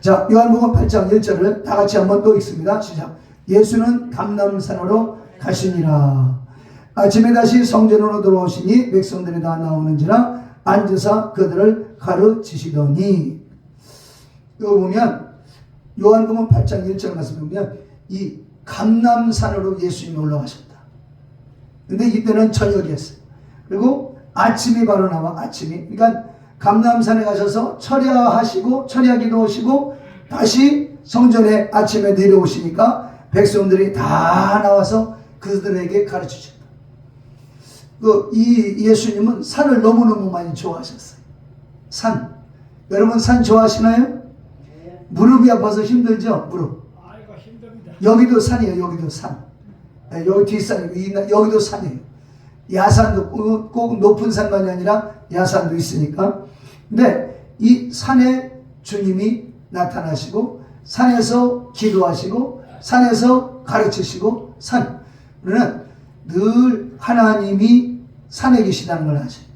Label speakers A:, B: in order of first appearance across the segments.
A: 자, 요한복음 8장 1절을 다 같이 한번 또 읽습니다. 시작. 예수는 감람산으로 가시니라. 아침에 다시 성전으로 돌아오시니 백성들이 다 나오는지라 앉으사 그들을 가르치시더니. 이거 보면 요한복음 8장 1절 말씀 보면 이 감람산으로 예수님이 올라가셨다. 근데 이때는 저녁이었어요. 그리고 아침이 바로 나와. 아침이, 그러니까 감람산에 가셔서 철야하시고 철야기도 하시고 다시 성전에 아침에 내려오시니까 백성들이 다 나와서 그들에게 가르치셨다. 이 예수님은 산을 너무너무 많이 좋아하셨어요. 산. 여러분 산 좋아하시나요? 무릎이 아파서 힘들죠? 무릎.
B: 아이고 힘듭니다.
A: 여기도 산이에요. 여기도 산. 여기 뒷산이고 여기도 산이에요. 야산도 꼭 높은 산만이 아니라 야산도 있으니까. 근데 이 산에 주님이 나타나시고 산에서 기도하시고 산에서 가르치시고 우리는 늘 하나님이 산에 계시다는 걸 아셔요.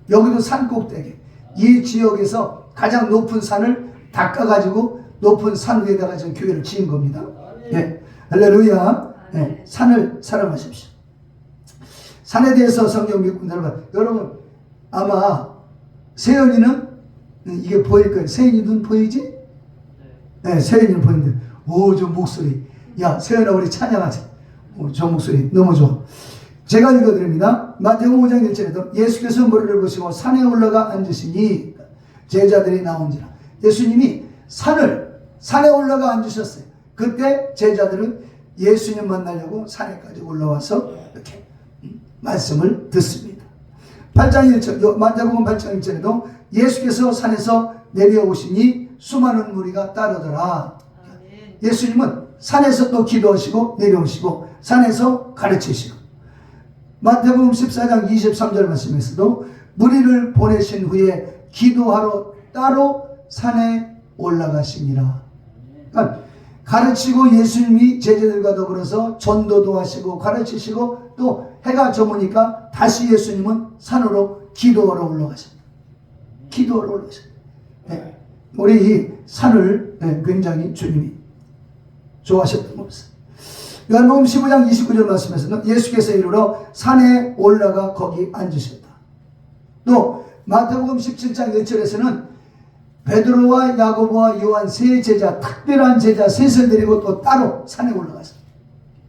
A: 여기도 산 꼭대기. 이 지역에서 가장 높은 산을 닦아가지고 높은 산 위에다가 지금 교회를 지은 겁니다. 예. 할렐루야. 예. 산을 사랑하십시오. 산에 대해서 성경 믿고 여러분 아마 세연이는 이게 보일 거예요. 세연이 눈 보이지? 네, 세연이는 보이는데 저 목소리. 야, 세연아 우리 찬양하자. 저 목소리 너무 좋아. 제가 읽어드립니다. 마태복음 5장 1절에도 예수께서 머리를 보시고 산에 올라가 앉으시니 제자들이 나온지라. 예수님이 산에 올라가 앉으셨어요. 그때 제자들은 예수님 만나려고 산에까지 올라와서 이렇게 말씀을 듣습니다. 8장 1절, 마태복음 8장 1절에도 예수께서 산에서 내려오시니 수많은 무리가 따르더라. 예수님은 산에서 또 기도하시고 내려오시고 산에서 가르치시고. 마태복음 14장 23절 말씀에서도 무리를 보내신 후에 기도하러 따로 산에 올라가시니라. 그러니까 가르치고 예수님이 제자들과 더불어서 전도도 하시고 가르치시고 또 해가 저무니까 다시 예수님은 산으로 기도하러 올라가십니다. 기도하러 올라가십니다. 네. 우리 이 산을 굉장히 주님이 좋아하셨던 것입니다. 요한복음 15장 29절 말씀에서는 예수께서 이르러 산에 올라가 거기 앉으셨다. 또 마태복음 17장 1절에서는 베드로와 야고보와 요한 세 제자, 특별한 제자 셋을 데리고 또 따로 산에 올라갔습니다.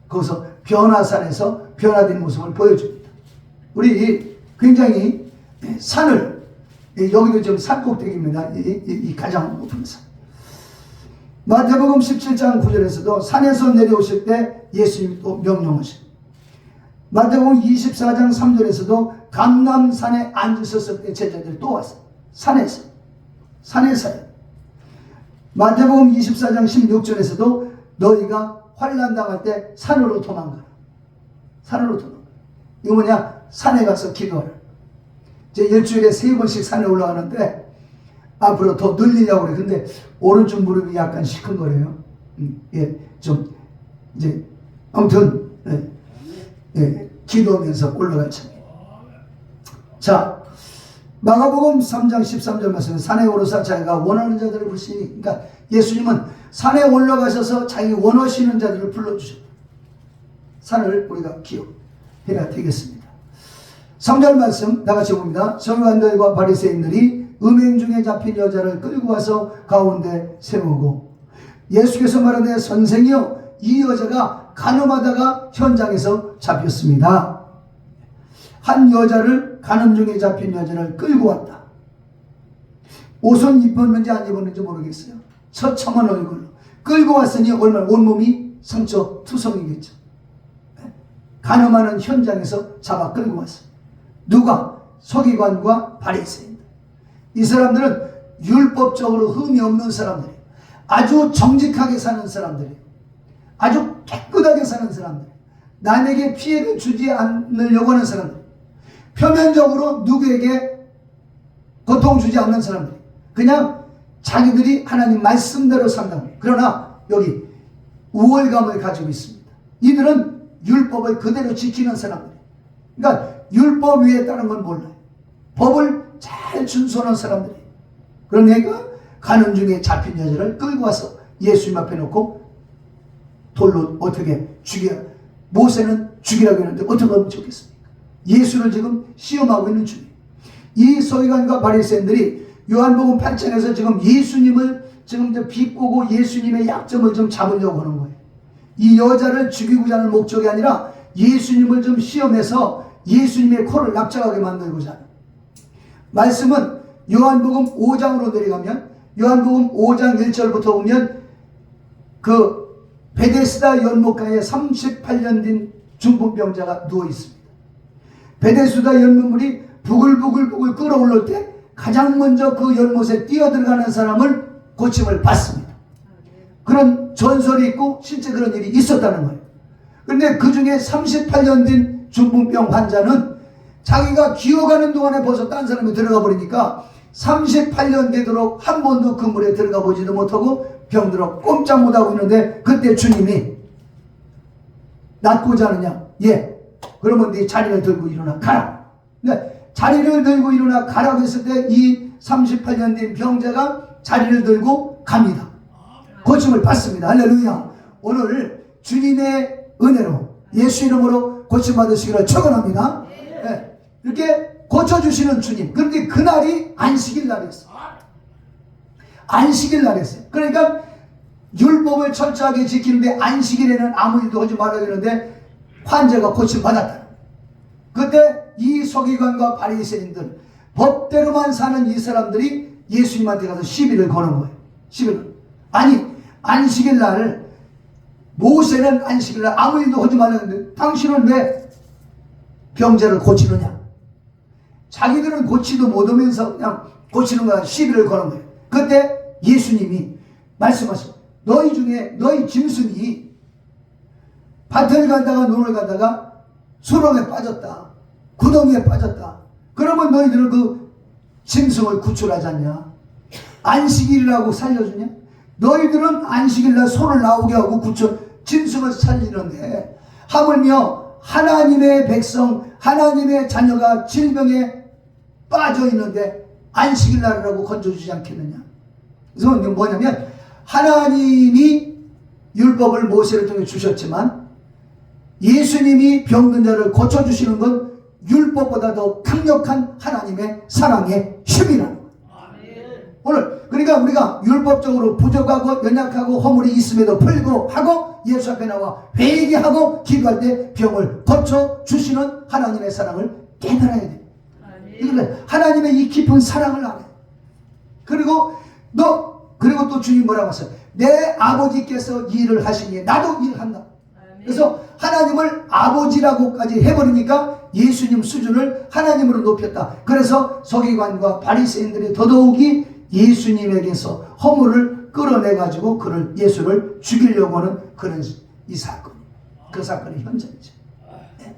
A: 거기서 변화산에서 변화된 모습을 보여줍니다. 우리 굉장히 산을, 여기도 지금 산 꼭대기입니다. 이 가장 높은 산. 마태복음 17장 9절에서도 산에서 내려오실 때 예수님이 또 명령하십니다. 마태복음 24장 3절에서도 감람산에 앉으셨을 때 제자들이 또 왔어요. 산에서요. 마태복음 24장 16절에서도 너희가 환난 당할 때 산으로 도망가라. 이거 뭐냐? 산에 가서 기도하라. 이제 일주일에 3번씩 산에 올라가는데 앞으로 더 늘리려고 그래. 근데 오른쪽 무릎이 약간 시큰거려요. 좀 이제 아무튼 기도하면서 올라갈 참이에요. 자, 마가복음 3장 13절 말씀에 산에 오르사 자기가 원하는 자들을 부르시니, 그러니까 예수님은 산에 올라가셔서 자기 원하시는 자들을 불러주셨다. 산을 우리가 기억해야 되겠습니다. 3절 말씀 다 같이 봅니다. 서기관들과 바리새인들이 음행 중에 잡힌 여자를 끌고 와서 가운데 세우고 예수께서 말하되 선생이여 이 여자가 간음하다가 현장에서 잡혔습니다. 한 여자를 간음 중에 잡힌 여자를 끌고 왔다. 옷은 입었는지 안 입었는지 모르겠어요. 처참한 얼굴로 끌고 왔으니 얼마나 온몸이 상처 투성이겠죠. 간음하는 현장에서 잡아 끌고 왔어요. 누가? 서기관과 바리새인들. 이 사람들은 율법적으로 흠이 없는 사람들이에요. 아주 정직하게 사는 사람들이에요. 아주 깨끗하게 사는 사람들. 남에게 피해를 주지 않으려고 하는 사람들. 표면적으로 누구에게 고통 주지 않는 사람들. 그냥 자기들이 하나님 말씀대로 산다. 그러나 여기 우월감을 가지고 있습니다. 이들은 율법을 그대로 지키는 사람들. 그러니까 율법 위에 따른 건 몰라요. 법을 잘 준수하는 사람들이에요. 그러니까 가는 중에 잡힌 여자를 끌고 와서 예수님 앞에 놓고 돌로 어떻게 죽여, 모세는 죽이라고 했는데 어떻게 하면 좋겠습니까? 예수를 지금 시험하고 있는 중이에요. 이 서기관과 바리새인들이 요한복음 8장에서 지금 예수님을 지금 이제 비꼬고 예수님의 약점을 좀 잡으려고 하는 거예요. 이 여자를 죽이고자 하는 목적이 아니라 예수님을 좀 시험해서 예수님의 코를 납작하게 만들고자 하는 말씀은 요한복음 5장으로 내려가면 요한복음 5장 1절부터 보면 그 베데스다 연못가에 38년 된 중풍병자가 누워 있습니다. 베데스다 연못물이 부글부글 끓어올릴 때 가장 먼저 그 연못에 뛰어들어가는 사람을 고침을 받습니다. 그런 전설이 있고 실제 그런 일이 있었다는 거예요. 그런데 그 중에 38년 된 중풍병 환자는 자기가 기어가는 동안에 벌써 딴 사람이 들어가 버리니까 38년 되도록 한 번도 그 물에 들어가 보지도 못하고 병들어 꼼짝 못하고 있는데 그때 주님이 낫고자 하느냐? 예. 그러면 네 자리를 들고 일어나 가라. 네. 자리를 들고 일어나 가라고 했을 때 이 38년 된 병자가 자리를 들고 갑니다. 고침을 받습니다. 할렐루야. 오늘 주님의 은혜로 예수 이름으로 고침 받으시기를 축원합니다. 네. 이렇게 고쳐주시는 주님. 그런데 그날이 안식일 날이었어요. 안식일 날이었어요. 그러니까 율법을 철저하게 지키는데 안식일에는 아무 일도 하지 말아야 되는데 환자가 고침 받았다. 그때 이 서기관과 바리새인들 법대로만 사는 이 사람들이 예수님한테 가서 시비를 거는 거예요. 시비를. 아니 안식일 날 모세는 안식일 날 아무 일도 하지 말라는데 당신은 왜 병자를 고치느냐? 자기들은 고치도 못하면서 그냥 고치는 거야. 시비를 거는 거예요. 그때 예수님이 말씀하시고 너희 중에 너희 짐승이 밭을 가다가 논을 가다가 수렁에 빠졌다. 구덩이에 빠졌다. 그러면 너희들은 그 짐승을 구출하지 않냐? 안식일이라고 살려주냐? 너희들은 안식일날 소를 나오게 하고 짐승을 살리는데 하물며 하나님의 백성 하나님의 자녀가 질병에 빠져 있는데 안식일날이라고 건져주지 않겠느냐? 그래서 뭐냐면 하나님이 율법을 모세를 통해 주셨지만 예수님이 병든 자를 고쳐주시는 건 율법보다 더 강력한 하나님의 사랑의 힘이라는 거예요. 오늘 그러니까 우리가 율법적으로 부족하고 연약하고 허물이 있음에도 불구하고 예수 앞에 나와 회개하고 기도할 때 병을 고쳐주시는 하나님의 사랑을 깨달아야 돼요. 이걸 하나님의 이 깊은 사랑을 알아요. 그리고 또 주님 뭐라고 하세요? 내 아버지께서 일을 하시니 나도 일한다. 그래서 하나님을 아버지라고까지 해버리니까 예수님 수준을 하나님으로 높였다. 그래서 서기관과 바리새인들이 더더욱이 예수님에게서 허물을 끌어내가지고 예수를 죽이려고 하는 그런 이 사건. 그 사건의 현장이죠. 네.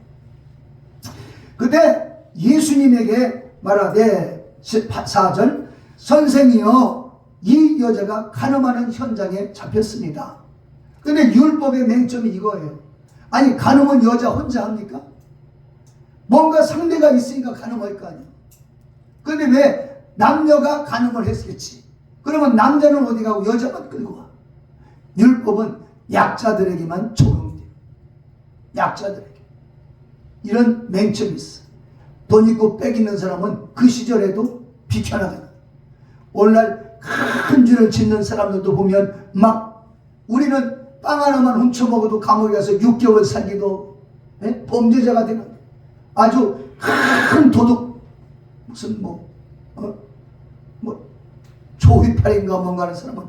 A: 그때 예수님에게 말하되 4절 선생이여 이 여자가 간음하는 현장에 잡혔습니다. 근데 율법의 맹점이 이거예요. 아니 간음은 여자 혼자 합니까? 뭔가 상대가 있으니까 간음할 거 아니에요. 근데 왜 남녀가 간음을 했겠지? 그러면 남자는 어디 가고 여자만 끌고 와. 율법은 약자들에게만 적용돼요. 약자들에게. 이런 맹점이 있어. 돈 있고 빽 있는 사람은 그 시절에도 비켜나가요. 오늘날 큰 죄를 짓는 사람들도 보면 막 우리는 빵 하나만 훔쳐먹어도 감옥에 가서 6개월 살기도 범죄자가 되는 아주 큰 도둑 무슨 조휘팔인가 뭔가 하는 사람은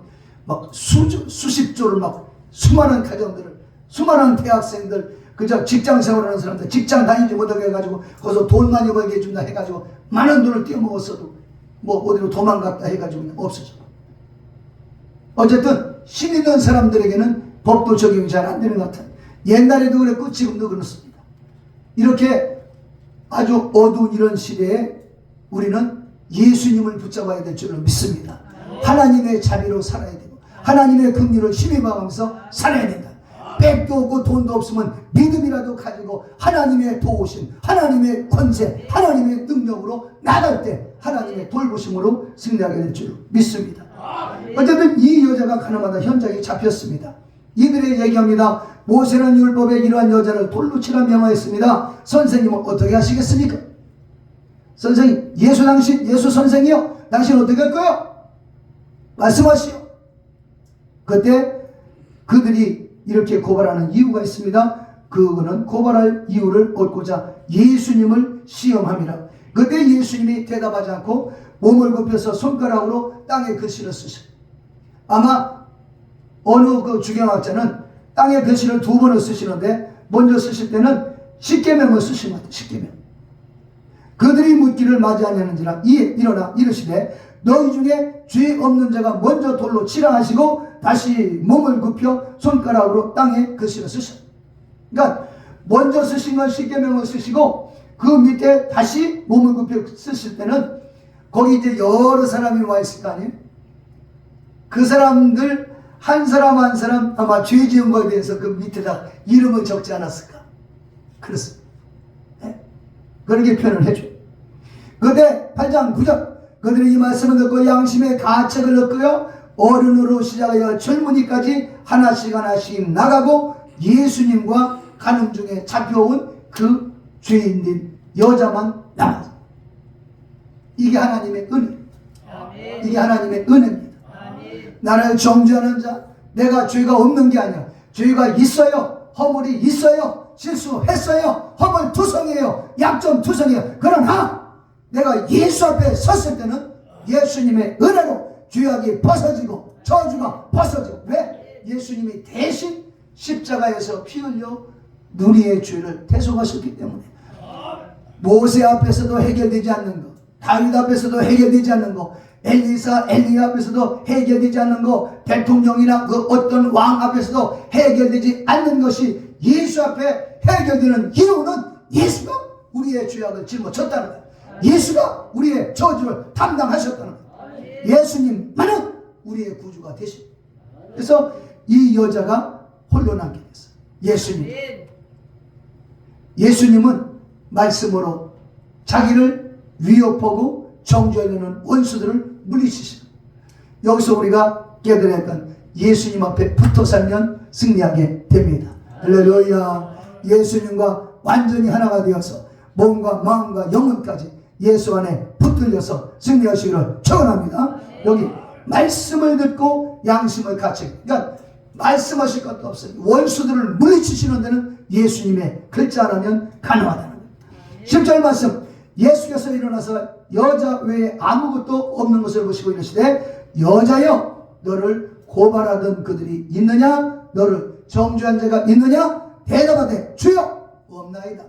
A: 막 수십조를 막 수많은 가정들을 수많은 대학생들 그저 직장 생활하는 사람들 직장 다니지 못하게 해가지고 거기서 돈 많이 벌게 해준다 해가지고 많은 돈을 떼어먹었어도 어디로 도망갔다 해가지고 그냥 없어져. 어쨌든 힘 있는 사람들에게는 법도 적용이 잘 안 되는 것 같아요. 옛날에도 그랬고 지금도 그렇습니다. 이렇게 아주 어두운 이런 시대에 우리는 예수님을 붙잡아야 될 줄을 믿습니다. 하나님의 자비로 살아야 되고 하나님의 긍휼을 힘입어가면서 살아야 된다. 빽도 없고 돈도 없으면 믿음이라도 가지고 하나님의 도우심, 하나님의 권세, 하나님의 능력으로 나갈 때 하나님의 돌보심으로 승리하게 될 줄 믿습니다. 어쨌든 이 여자가 가늠하다 현장에 잡혔습니다. 이들의 얘기합니다. 모세는 율법에 이러한 여자를 돌로 치라 명하였습니다. 선생님은 어떻게 하시겠습니까? 선생님, 예수 선생이요? 당신 어떻게 할 거예요? 말씀하시오. 그때 그들이 이렇게 고발하는 이유가 있습니다. 그거는 고발할 이유를 얻고자 예수님을 시험함이라. 그때 예수님이 대답하지 않고 몸을 굽혀서 손가락으로 땅에 글씨를 쓰셨어요. 아마 어느 그 주경학자는 땅에 글씨를 2번을 쓰시는데 먼저 쓰실 때는 십계명을 쓰신 것 같아요. 십계명. 그들이 묻기를 맞이하냐는지라 일어나 이르시되 너희 중에 죄 없는 자가 먼저 돌로 치라 하시고 다시 몸을 굽혀 손가락으로 땅에 글씨를 쓰셨어요. 그러니까 먼저 쓰신 건 십계명을 쓰시고 그 밑에 다시 몸을 굽혀 쓰실 때는 거기 이제 여러 사람이 와 있을 거 아니에요? 그 사람들 한 사람 한 사람 아마 죄 지은 거에 대해서 그 밑에다 이름을 적지 않았을까? 그렇습니다. 네? 그렇게 표현을 해줘. 그때 8장 9절 그들이 이 말씀을 듣고 양심의 가책을 얻고요 어른으로 시작하여 젊은이까지 하나씩 나가고 예수님과 가늠 중에 잡혀온 그 죄인들 여자만 남았어요. 이게 하나님의 은혜. 이게 하나님의 은혜입니다. 나를 정죄하는 자, 내가 죄가 없는 게 아니야. 죄가 있어요. 허물이 있어요. 실수했어요. 허물투성이에요. 약점투성이에요. 그러나 내가 예수 앞에 섰을 때는 예수님의 은혜로 죄악이 벗어지고 저주가 벗어지고. 왜? 예수님이 대신 십자가에서 피 흘려 누리의 죄를 대속하셨기 때문에. 모세 앞에서도 해결되지 않는 것, 다윗 앞에서도 해결되지 않는 것, 엘리야 앞에서도 해결되지 않는 것, 대통령이나 그 어떤 왕 앞에서도 해결되지 않는 것이 예수 앞에 해결되는 이유는 예수가 우리의 죄악을 짊어졌다는 거예요. 예수가 우리의 저주를 담당하셨다는 거예요. 예수님만은 우리의 구주가 되십니다. 그래서 이 여자가 홀로 남게 됐어요. 예수님은 말씀으로 자기를 위협하고 정죄하려는 원수들을 물리치십니다. 여기서 우리가 깨달아야 했던 예수님 앞에 붙어 살면 승리하게 됩니다. 할렐루야. 예수님과 완전히 하나가 되어서 몸과 마음과 영혼까지 예수 안에 붙들려서 승리하시기를 축원합니다. 여기 말씀을 듣고 양심을 갖추기. 그러니까 말씀하실 것도 없어요. 원수들을 물리치시는 데는 예수님의 글자 하나면 가능하다는 거예요. 10절 말씀. 예수께서 일어나서 여자 외에 아무것도 없는 것을 보시고 이르시되 여자여 너를 고발하던 그들이 있느냐? 너를 정죄한 자가 있느냐? 대답하되 주여 없나이다.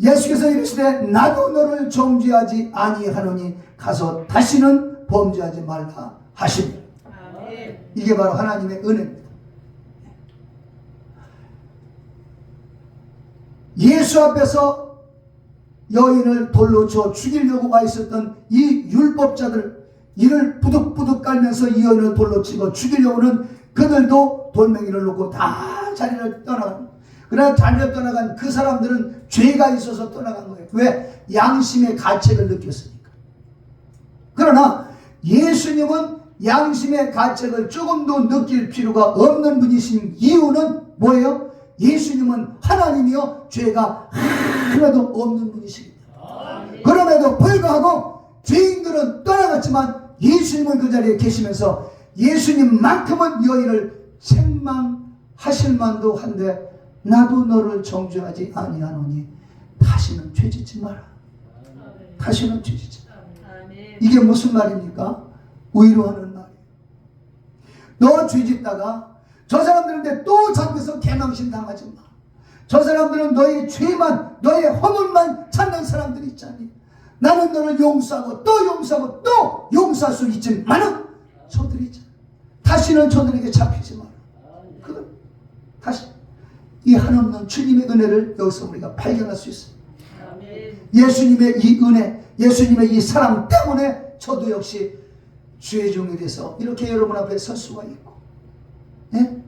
A: 예수께서 이르시되 나도 너를 정죄하지 아니하노니 가서 다시는 범죄하지 말라 하시니. 이게 바로 하나님의 은혜입니다. 예수 앞에서 여인을 돌로 쳐 죽이려고 와 있었던 이 율법자들, 이를 부득부득 깔면서 이 여인을 돌로 치고 죽이려고는 그들도 돌멩이를 놓고 다 자리를 떠나간. 그러나 자리를 떠나간 그 사람들은 죄가 있어서 떠나간 거예요. 왜? 양심의 가책을 느꼈으니까. 그러나 예수님은 양심의 가책을 조금도 느낄 필요가 없는 분이신 이유는 뭐예요? 예수님은 하나님이요 죄가 하나도 없는 분이십니다. 그럼에도 불구하고 죄인들은 떠나갔지만 예수님은 그 자리에 계시면서 예수님만큼은 여인을 책망하실 만도 한데 나도 너를 정죄하지 아니하노니 다시는 죄짓지 마라. 다시는 죄짓지 마라. 이게 무슨 말입니까? 위로하는 말이에요. 너 죄짓다가 저 사람들한테 또 잡혀서 개망신 당하지 마. 저 사람들은 너의 죄만, 너의 허물만 찾는 사람들이 있잖니. 나는 너를 용서하고 또 용서하고 또 용서할 수 있지만은 저들이 있잖아. 다시는 저들에게 잡히지 마라. 다시 이 한없는 주님의 은혜를 여기서 우리가 발견할 수 있습니다. 예수님의 이 은혜, 예수님의 이 사랑 때문에 저도 역시 주의 종이 돼서 이렇게 여러분 앞에 설 수가 있고, 예?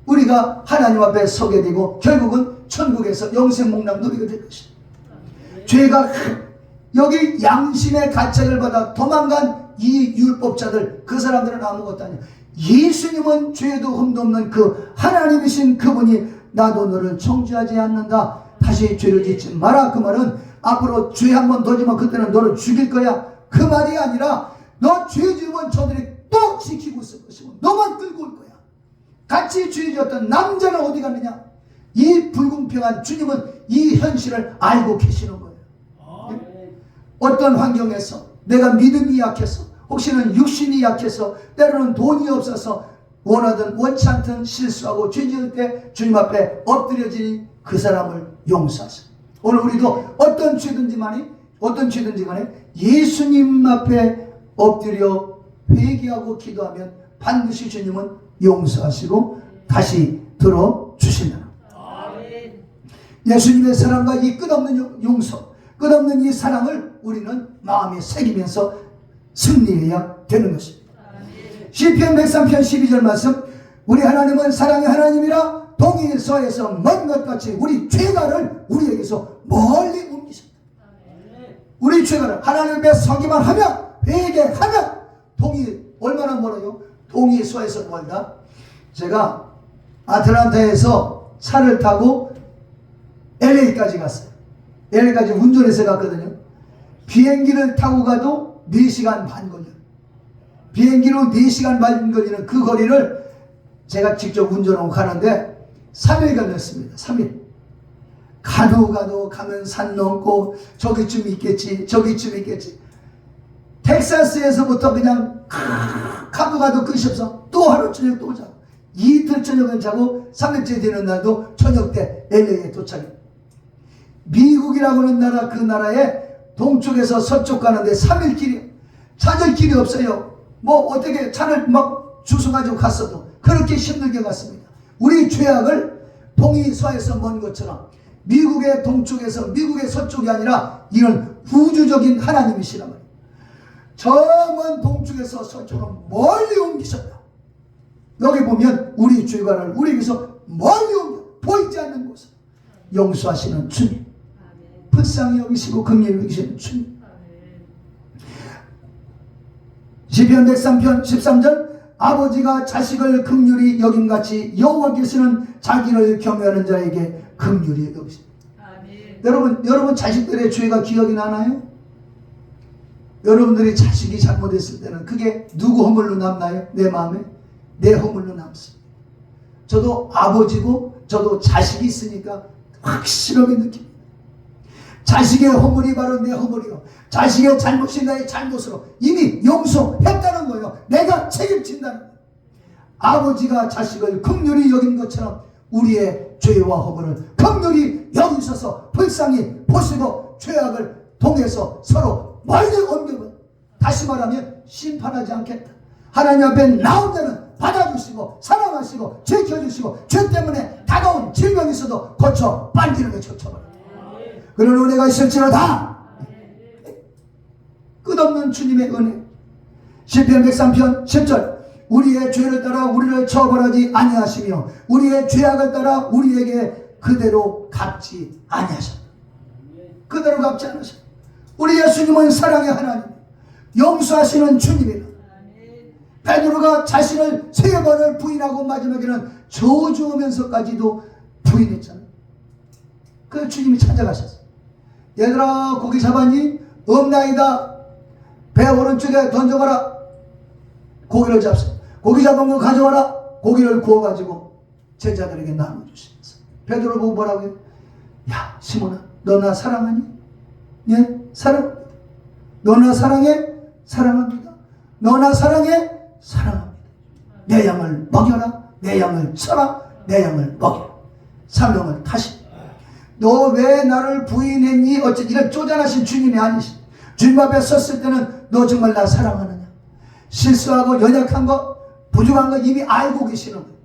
A: 우리가 하나님 앞에 서게 되고 결국은 천국에서 영생 목락 누리게 될 것입니다. 죄가 여기 양심의 가책을 받아 도망간 이 율법자들 그 사람들은 아무것도 아니야. 예수님은 죄도 흠도 없는 그 하나님이신 그분이 나도 너를 청지하지 않는다. 다시 죄를 짓지 마라. 그 말은 앞으로 죄 한 번 더 지면 그때는 너를 죽일 거야. 그 말이 아니라 너 죄 지으면 저들이 또 지키고 있을 것이고 너만 끌고 올 거야. 같이 죄 지었던 남자는 어디 갔느냐? 이 불공평한 주님은 이 현실을 알고 계시는 거예요. 어떤 환경에서 내가 믿음이 약해서 혹시는 육신이 약해서 때로는 돈이 없어서 원하든 원치 않든 실수하고 죄 지을 때 주님 앞에 엎드려지니 그 사람을 용서하세요. 오늘 우리도 어떤 죄든지 간에 예수님 앞에 엎드려 회개하고 기도하면 반드시 주님은 용서하시고 다시 들어주신다. 예수님의 사랑과 이 끝없는 용서, 끝없는 이 사랑을 우리는 마음에 새기면서 승리해야 되는 것입니다. 시편 103편 12절 말씀, 우리 하나님은 사랑의 하나님이라 동에서에서 먼 것 같이 우리 죄가를 우리에게서 멀리 옮기셨다. 우리 죄가를 하나님 앞에 서기만 하면, 회개하면 동이 얼마나 멀어요? 동에서에서 멀다. 제가 아틀란타에서 차를 타고 LA까지 갔어요. LA까지 운전해서 갔거든요. 비행기를 타고 가도 4시간 반 걸려요. 비행기로 4시간 반 걸리는 그 거리를 제가 직접 운전하고 가는데 3일 걸렸습니다. 3일. 가면 산 넘고 저기쯤 있겠지. 텍사스에서부터 그냥 가도 끝이 없어. 또 하루 저녁 또 자고 이틀 저녁을 자고 3일째 되는 날도 저녁 때 LA에 도착해. 미국이라고 하는 나라, 그 나라에 동쪽에서 서쪽 가는데 3일 길이, 찾을 길이 없어요. 뭐 어떻게 차를 막 주워가지고 갔어도 그렇게 힘들게 갔습니다. 우리 죄악을 동이 서에서 먼 것처럼 미국의 동쪽에서 미국의 서쪽이 아니라 이런 우주적인 하나님이시란 말이에요. 저 먼 동쪽에서 서쪽으로 멀리 옮기셨다. 여기 보면 우리 죄관을 우리에게서 멀리 옮겨 보이지 않는 곳을 용서하시는 주님, 불쌍히 여기시고 긍휼히 여기시는 주님. 시편 103편 13절, 아버지가 자식을 긍휼히 여김같이 여호와께서는 자기를 경외하는 자에게 긍휼히 여기십니다. 여러분 자식들의 죄가 기억이 나나요? 여러분들이 자식이 잘못했을 때는 그게 누구 허물로 남나요? 내 마음에? 내 허물로 남습니다. 저도 아버지고 저도 자식이 있으니까 확실하게 느낍니다. 자식의 허물이 바로 내 허물이요, 자식의 잘못이 나의 잘못으로 이미 용서했다는 거예요. 내가 책임진다는 거예요. 아버지가 자식을 긍휼히 여긴 것처럼 우리의 죄와 허물을 긍휼히 여기셔서 불쌍히 보시고 죄악을 통해서 서로 멀리 옮겨버려. 다시 말하면 심판하지 않겠다. 하나님 앞에 나온 자는 받아주시고 사랑하시고 지켜주시고 죄 때문에 다가온 질병이 있어도 고쳐 반지르게 쫓아버려. 그런 은혜가 있을지로다. 끝없는 주님의 은혜. 시편 103편 10절, 우리의 죄를 따라 우리를 처벌하지 아니하시며 우리의 죄악을 따라 우리에게 그대로 갚지 아니하셨다. 그대로 갚지 않으셨다. 우리 예수님은 사랑의 하나님, 용서하시는 주님이다. 베드로가 자신을 3번을 부인하고 마지막에는 저주하면서까지도 부인했잖아요. 그 주님이 찾아가셨어요. 얘들아, 고기 잡았니? 없나이다. 배 오른쪽에 던져봐라. 고기를 잡소. 고기 잡은 거 가져와라. 고기를 구워가지고 제자들에게 나눠주시면서 베드로 보고 뭐라고 해요? 야, 시몬아, 너 나 사랑하니? 예? 사랑합니다. 너 나 사랑해? 사랑합니다. 너 나 사랑해? 사랑합니다. 내 양을 먹여라. 내 양을 쳐라. 내 양을 먹여라. 사명을 다시. 너 왜 나를 부인했니? 어쨌든 이런 쪼잔하신 주님이 아니시. 주님 앞에 섰을 때는 너 정말 나 사랑하느냐? 실수하고 연약한 거, 부족한 거 이미 알고 계시는 거예요.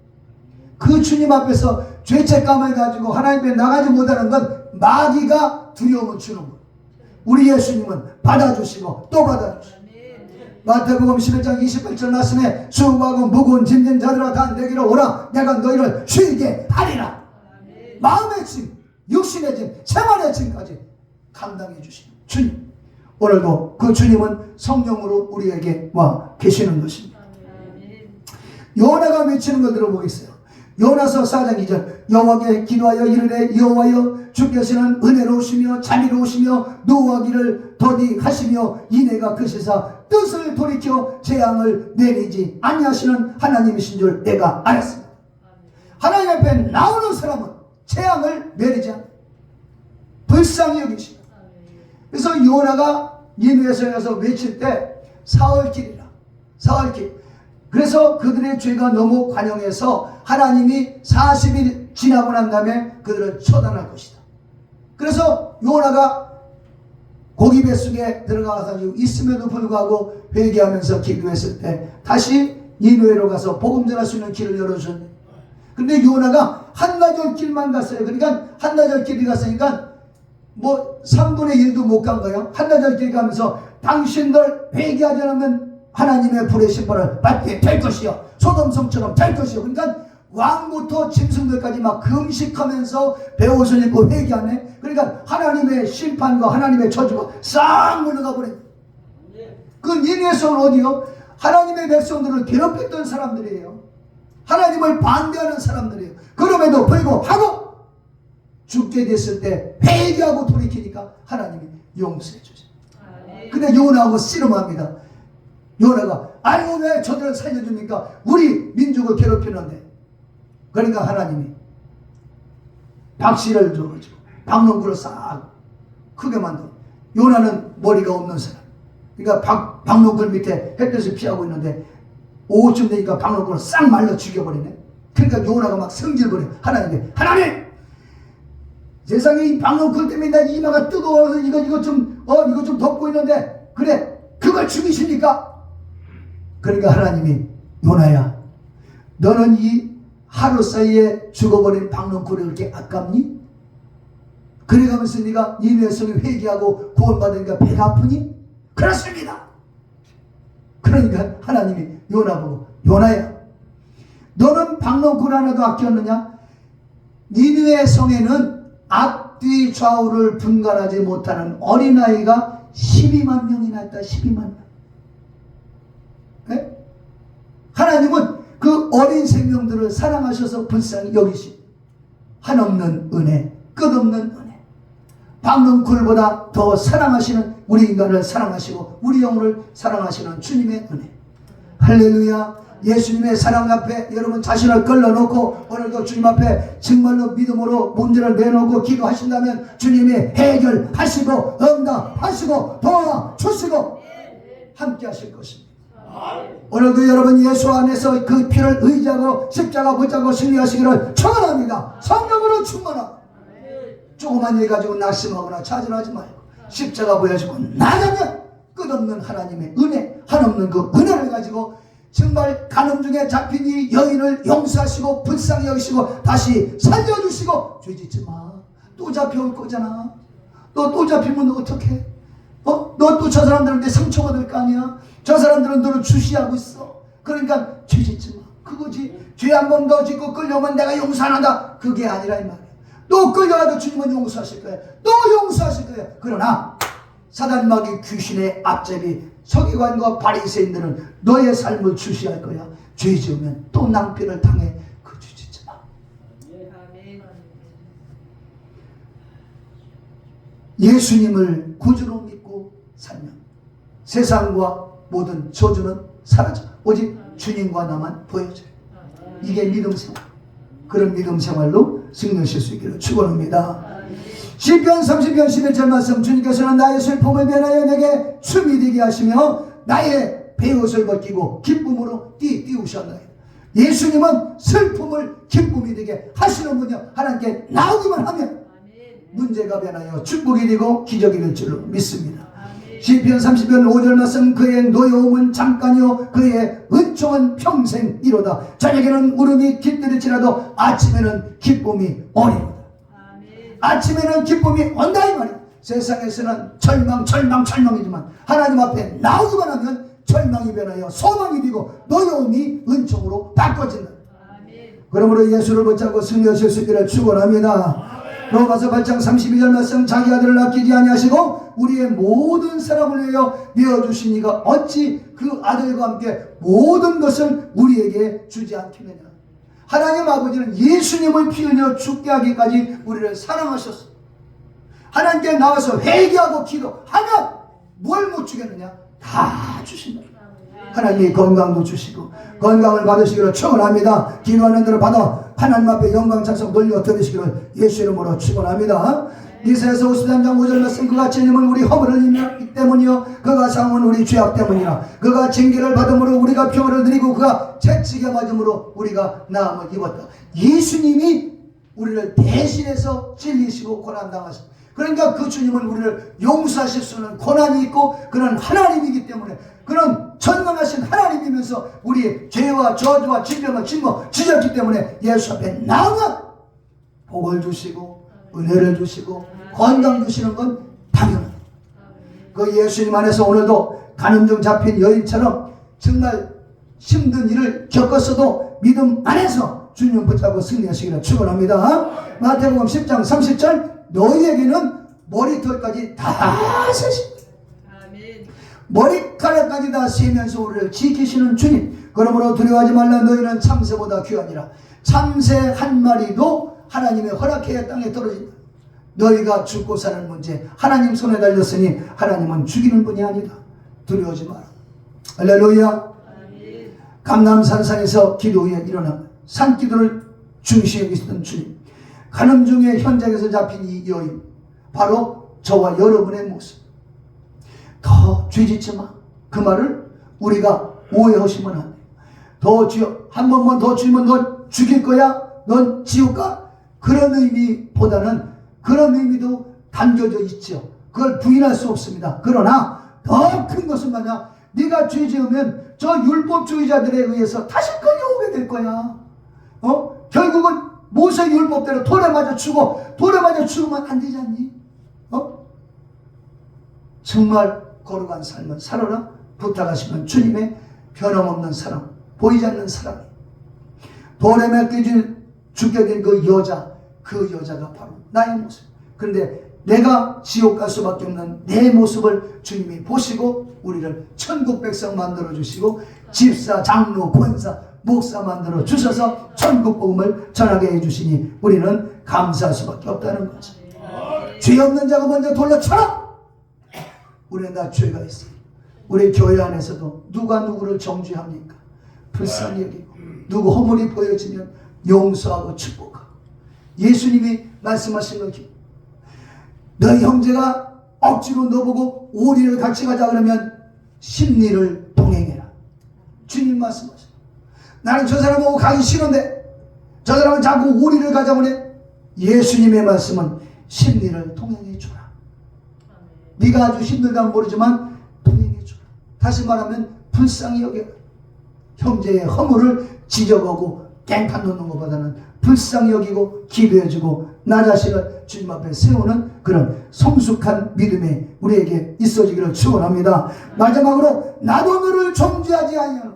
A: 그 주님 앞에서 죄책감을 가지고 하나님 앞에 나가지 못하는 건 마귀가 두려움을 주는 거예요. 우리 예수님은 받아주시고 또 받아주시고. 마태복음 11장 28절 말씀에 수고하고 무거운 짐진 자들아 다 내게로 오라. 내가 너희를 쉬게 하리라. 마음의 짐, 육신의 짐, 생활의 짐까지 감당해 주시는 주님. 오늘도 그 주님은 성령으로 우리에게 와 계시는 것입니다. 요나가 외치는 걸 들어보겠어요. 요나서 4장 2절 여호와께 기도하여 이르되 여호와여 주께서는 은혜로우시며 자비로우시며 노하기를 더디하시며 이내가 크시사 뜻을 돌이켜 재앙을 내리지 아니하시는 하나님이신 줄 내가 알았습니다. 하나님 앞에 나오는 사람은 재앙을 내리지 않아요. 불쌍히 여기십니다. 그래서 요나가 니느웨에 가서 외칠 때 사흘길이라 사흘길. 그래서 그들의 죄가 너무 관영해서 하나님이 40일 지나고 난 다음에 그들을 처단할 것이다. 그래서 요나가 고기 뱃속에 들어가서 있음에도 불구하고 회개하면서 기도했을 때 다시 니느웨로 가서 복음 전할 수 있는 길을 열어주셨네. 근데 요나가 한나절 길만 갔어요. 그러니까 한나절 길이 갔으니까 뭐 3분의 1도 못 간 거예요. 한나절 길 가면서 당신들 회개하지 않으면 하나님의 불의 심판을 받게 될 것이요 소돔성처럼 될 것이요. 그러니까 왕부터 짐승들까지 막 금식하면서 베옷을 입고 회개하네. 그러니까 하나님의 심판과 하나님의 저주가 싹 물러가 버린. 그 니느웨성은 어디요? 하나님의 백성들을 괴롭혔던 사람들이에요. 하나님을 반대하는 사람들이에요. 그럼에도 불구하고 죽게 됐을 때 회개하고 돌이키니까 하나님이 용서해 주죠. 근데 요나하고 씨름합니다. 요나가 아이고 왜 저들을 살려줍니까? 우리 민족을 괴롭히는데. 그러니까 하나님이 박씨를 줘가지고 박농구를 싹 크게 만들어. 요나는 머리가 없는 사람. 그러니까 박농굴 밑에 햇볕을 피하고 있는데 오후쯤 되니까 박농굴을 싹 말려 죽여버리네. 그러니까 요나가 막 성질 부려. 하나님 세상에 이 박농굴 때문에 나 이마가 뜨거워서 이거 좀 덮고 있는데 그래 그걸 죽이십니까? 그러니까 하나님이 요나야 너는 이 하루 사이에 죽어버린 박농굴이 그렇게 아깝니? 그래가면서 네가 니느웨성에 회개하고 구원받으니까 배가 아프니? 그렇습니다. 그러니까 하나님이 요나 보고 요나야 너는 박농굴 하나도 아꼈느냐? 니느웨 성에는 앞뒤 좌우를 분간하지 못하는 어린아이가 12만 명이나 있다. 12만 명. 네? 하나님은 그 어린 생명들을 사랑하셔서 불쌍히 여기시 한없는 은혜, 끝없는 은혜. 박농굴보다 더 사랑하시는 우리 인간을 사랑하시고 우리 영혼을 사랑하시는 주님의 은혜. 할렐루야. 예수님의 사랑 앞에 여러분 자신을 걸러놓고 오늘도 주님 앞에 정말로 믿음으로 문제를 내놓고 기도하신다면 주님이 해결하시고 응답하시고 도와주시고 함께 하실 것입니다. 오늘도 여러분 예수 안에서 그 피를 의지하고 십자가 붙잡고 승리하시기를 축원합니다. 성령으로 충만하고 조그만 일 가지고 낙심하거나 차질하지 말고 십자가 보여주고 나가면 끝없는 하나님의 은혜, 한없는 그 은혜를 가지고 정말 간음 중에 잡힌 이 여인을 용서하시고 불쌍히 여기시고 다시 살려주시고 죄짓지 마. 또 잡혀올 거잖아. 너 또 잡히면 어떡해? 너 또 저 사람들한테 상처받을 거 아니야? 저 사람들은 너를 주시하고 있어. 그러니까 죄짓지 마. 그거지. 죄 한 번 더 짓고 끌려오면 내가 용서 안 한다. 그게 아니라 이 말이야. 또 끌려가도 주님은 용서하실 거야. 또 용서하실 거야. 그러나 사단마귀 귀신의 앞잡이 서기관과 바리새인들은 너의 삶을 주시할 거야. 죄 지으면 또 낭패를 당해. 그 죄짓지 마. 예수님을 구주로 믿고 살면 세상과 모든 저주는 사라져. 오직 주님과 나만 보여져요. 이게 믿음 생활. 그런 믿음 생활로 승리하실 수 있기를 축원합니다. 시편 30편 11절 말씀 주님께서는 나의 슬픔을 면하여 내게 춤이 되게 하시며 나의 베옷을 벗기고 기쁨으로 띄우셨나이다. 예수님은 슬픔을 기쁨이 되게 하시는 분이요. 하나님께 나오기만 하면 문제가 변하여 축복이 되고 기적이 될 줄로 믿습니다. 시편 30편 5절 말씀 그의 노여움은 잠깐이요 그의 은총은 평생이로다. 저녁에는 울음이 깃들일지라도 아침에는 기쁨이 오리로다. 아침에는 기쁨이 온다 이 말이야. 세상에서는 절망이지만 하나님 앞에 나오기만 하면 절망이 변하여 소망이 되고 노여움이 은총으로 바꿔진다. 그러므로 예수를 붙잡고 승리하실 수 있기를 축원합니다. 로마서 8장 32절 말씀 자기 아들을 아끼지 아니하시고 우리의 모든 사람을 위하여 내어주시니가 어찌 그 아들과 함께 모든 것을 우리에게 주지 않겠느냐. 하나님 아버지는 예수님을 피 흘려 죽게 하기까지 우리를 사랑하셨어. 하나님께 나와서 회개하고 기도하면 뭘 못 주겠느냐? 다 주신다. 하나님이 건강도 주시고 건강을 받으시기를 축원합니다. 기도하는 대로 받아 하나님 앞에 영광 찬송 돌려 드리시기를 예수 이름으로 축원합니다. 이사야서 53장 5절 말씀 그가 찔림은 우리 허물을 입기 때문이요 그가 상은 우리 죄악 때문이라. 그가 징계를 받음으로 우리가 평안을 누리고 그가 채찍에 맞음으로 우리가 나음을 입었다. 예수님이 우리를 대신해서 찔리시고 고난당하셨다. 그러니까 그 주님은 우리를 용서하실 수 있는 권한이 있고 그는 하나님이기 때문에 그는 전능하신 하나님이면서 우리의 죄와 저주와 질병을 짊어지셨기 때문에 예수 앞에 나오면 복을 주시고 은혜를 주시고 건강 주시는 건 당연합니다. 그 예수님 안에서 오늘도 가늠 중 잡힌 여인처럼 정말 힘든 일을 겪었어도 믿음 안에서 주님 붙잡고 승리하시기를 축원합니다. 마태복음 10장 30절 너희에게는 머리털까지 다 세십니다. 머리카락까지 다 세면서 우리를 지키시는 주님. 그러므로 두려워하지 말라. 너희는 참새보다 귀하니라. 참새 한 마리도 하나님의 허락해야 땅에 떨어진다. 너희가 죽고 사는 문제 하나님 손에 달렸으니 하나님은 죽이는 분이 아니다. 두려워하지 마라. 할렐루야. 감람산상에서 기도 후에 일어나 산기도를 중시에 있었던 주님. 가늠 중에 현장에서 잡힌 이 여인 바로 저와 여러분의 모습. 더 죄짓지 마. 그 말을 우리가 오해하시면 안 돼. 더 주여 한 번만 더 주면 넌 죽일 거야? 넌 지옥 가? 그런 의미보다는 그런 의미도 담겨져 있죠. 그걸 부인할 수 없습니다. 그러나 더 큰 것은 뭐냐? 네가 죄 지으면 저 율법주의자들에 의해서 다시 끌려오게 될 거야. 결국은 모세 율법대로 돌에 맞아 죽어. 돌에 맞아 죽으면 안 되지 않니? 정말 거룩한 삶을 살아라 부탁하시면 주님의 변함없는 사랑, 보이지 않는 사랑. 돌에 맡겨진 죽게 된 그 여자가 바로 나의 모습. 그런데 내가 지옥 갈 수밖에 없는 내 모습을 주님이 보시고 우리를 천국 백성 만들어 주시고 집사, 장로, 권사, 목사 만들어 주셔서 천국 복음을 전하게 해주시니 우리는 감사할 수밖에 없다는 거죠. 죄 없는 자가 먼저 돌려 쳐라. 우리는 다 죄가 있어요. 우리 교회 안에서도 누가 누구를 정죄합니까? 불쌍히 여기고 누구 허물이 보여지면 용서하고 축복하고. 예수님이 말씀하신 거죠. 너희 형제가 억지로 너보고 오리를 같이 가자 그러면 십리를 동행해라. 주님 말씀하셔. 나는 저 사람 보고 가기 싫은데 저 사람은 자꾸 오리를 가자고 그래. 예수님의 말씀은 십리를 동행해 줘라. 네가 아주 힘들다면 모르지만 동행해 줘라. 다시 말하면 불쌍히 여겨라. 형제의 허물을 지적하고 깽판 놓는 것보다는 불쌍히 여기고 기도해주고 나 자신을 주님 앞에 세우는 그런 성숙한 믿음이 우리에게 있어지기를 축원합니다. 마지막으로 나도 너를 정죄하지 아니하노.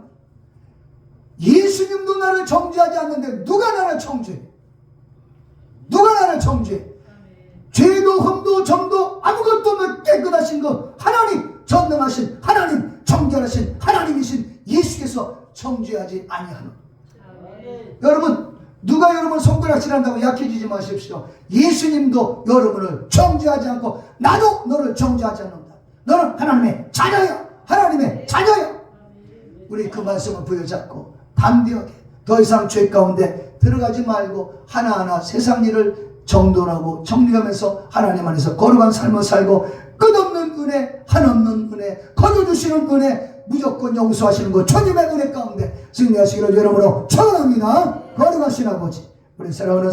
A: 예수님도 나를 정죄하지 않는데 누가 나를 정죄해? 누가 나를 정죄해? 죄도 흠도 점도 아무것도 없는 깨끗하신 그 하나님, 전능하신 하나님, 정결하신 하나님이신 예수께서 정죄하지 아니하노. 여러분, 누가 여러분 손가락질한다고 약해지지 마십시오. 예수님도 여러분을 정죄하지 않고 나도 너를 정죄하지 않는다. 너는 하나님의 자녀야. 하나님의 자녀야. 우리 그 말씀을 부여잡고 담대하게 더 이상 죄 가운데 들어가지 말고 하나하나 세상 일을 정돈하고 정리하면서 하나님 안에서 거룩한 삶을 살고 끝없는 은혜, 한없는 은혜, 거둬주시는 은혜, 무조건 용서하시는 것 주님의 은혜 가운데 승리하시기를 여러분으로 축원합니다. 거룩하신 아버지, 우리 사랑하는